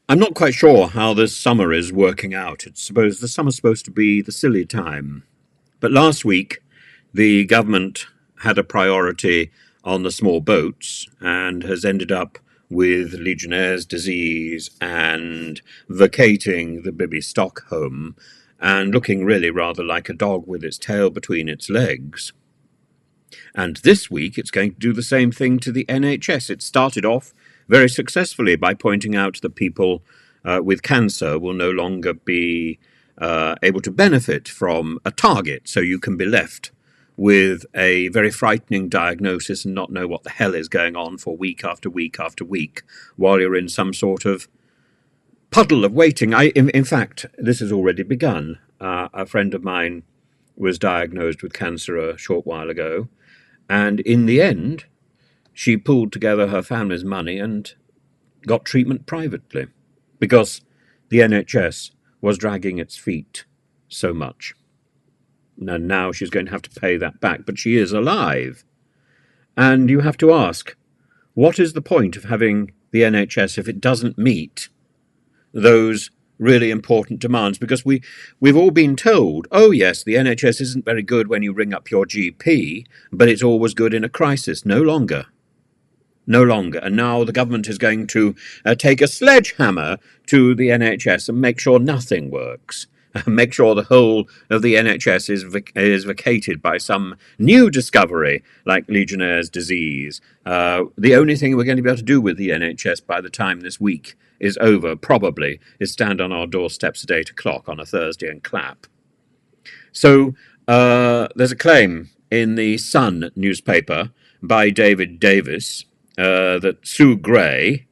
I'm not quite sure how this summer is working out. The summer's supposed to be the silly time. But last week, the government had a priority on the small boats and has ended up with Legionnaire's disease and vacating the Bibby Stockholm and looking really rather like a dog with its tail between its legs. And this week it's going to do the same thing to the NHS. It started off very successfully by pointing out that people with cancer will no longer be able to benefit from a target, so you can be left with a very frightening diagnosis and not know what the hell is going on for week after week after week while you're in some sort of puddle of waiting. In fact, this has already begun. A friend of mine was diagnosed with cancer a short while ago, and in the end, she pulled together her family's money and got treatment privately because the NHS was dragging its feet so much. And now she's going to have to pay that back, but she is alive. And you have to ask, what is the point of having the NHS if it doesn't meet those really important demands? Because we've all been told, oh yes, the NHS isn't very good when you ring up your GP, but it's always good in a crisis. No longer. No longer. And now the government is going to take a sledgehammer to the NHS and make sure nothing works. Make sure the whole of the NHS is vacated by some new discovery like Legionnaire's disease. The only thing we're going to be able to do with the NHS by the time this week is over, probably, is stand on our doorsteps at 8 o'clock on a Thursday and clap. So there's a claim in the Sun newspaper by David Davis that Sue Gray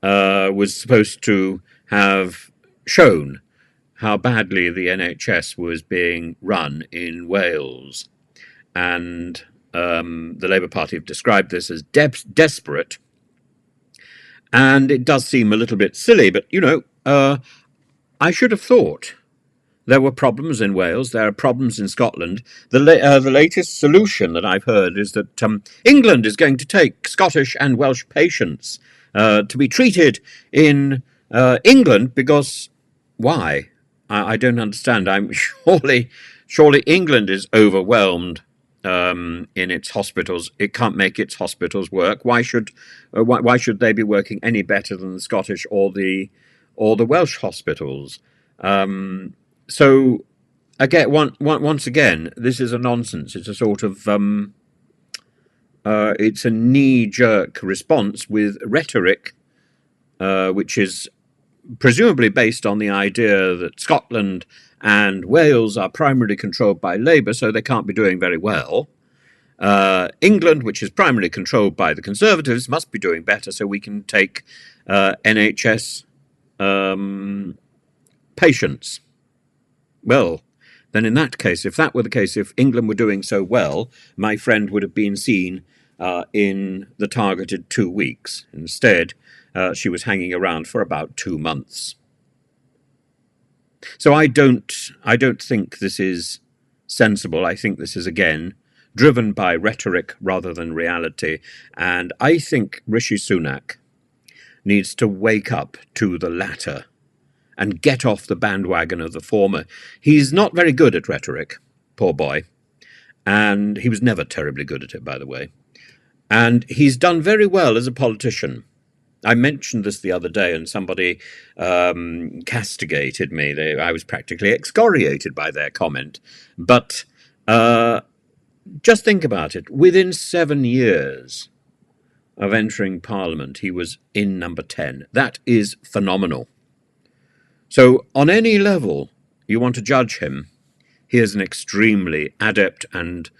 was supposed to have shown how badly the NHS was being run in Wales. And the Labour Party have described this as desperate. And it does seem a little bit silly, but, I should have thought there were problems in Wales. There are problems in Scotland. The latest solution that I've heard is that England is going to take Scottish and Welsh patients to be treated in England because why? I don't understand. I'm surely England is overwhelmed in its hospitals. It can't make its hospitals work. Why should they be working any better than the Scottish or the Welsh hospitals? So again, once again, this is a nonsense. It's a sort of it's a knee-jerk response with rhetoric, which is presumably based on the idea that Scotland and Wales are primarily controlled by Labour, so they can't be doing very well. England, which is primarily controlled by the Conservatives, must be doing better, so we can take NHS patients. Well, then in that case, if that were the case, if England were doing so well, my friend would have been seen in the targeted 2 weeks. Instead, she was hanging around for about 2 months. So I don't think this is sensible. I think this is, again, driven by rhetoric rather than reality. And I think Rishi Sunak needs to wake up to the latter and get off the bandwagon of the former. He's not very good at rhetoric, poor boy. And he was never terribly good at it, by the way. And he's done very well as a politician. I mentioned this the other day and somebody castigated me. I was practically excoriated by their comment. But just think about it. Within 7 years of entering Parliament, he was in number 10. That is phenomenal. So on any level you want to judge him, he is an extremely adept and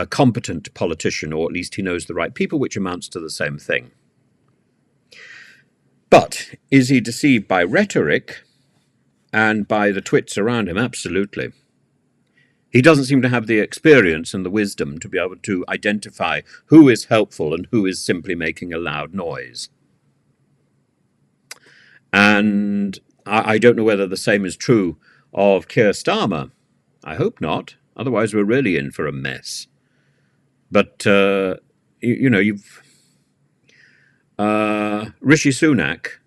competent politician, or at least he knows the right people, which amounts to the same thing. But is he deceived by rhetoric and by the twits around him? Absolutely. He doesn't seem to have the experience and the wisdom to be able to identify who is helpful and who is simply making a loud noise. And I don't know whether the same is true of Keir Starmer. I hope not. Otherwise, we're really in for a mess. But, Rishi Sunak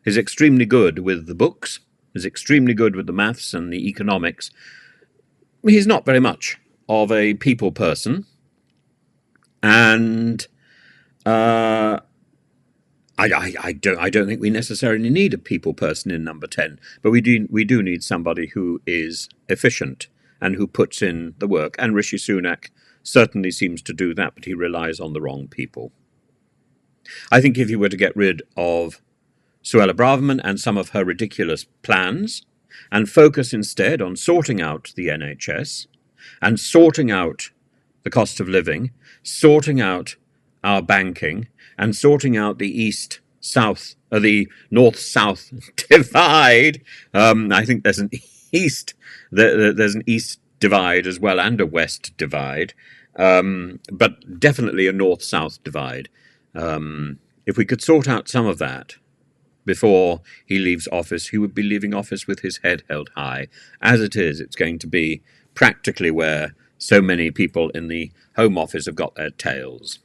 He's extremely good with the books. He's extremely good with the maths and the economics. He's not very much of a people person. And I don't think we necessarily need a people person in number 10, but we do need somebody who is efficient and who puts in the work. And Rishi Sunak certainly seems to do that, but he relies on the wrong people. I think if you were to get rid of Suella Braverman and some of her ridiculous plans and focus instead on sorting out the NHS and sorting out the cost of living, sorting out our banking, and sorting out the the north-south divide. I think there's an there's an east divide as well and a west divide, but definitely a north-south divide. If we could sort out some of that before he leaves office, he would be leaving office with his head held high. As it is, it's going to be practically where so many people in the Home Office have got their tails.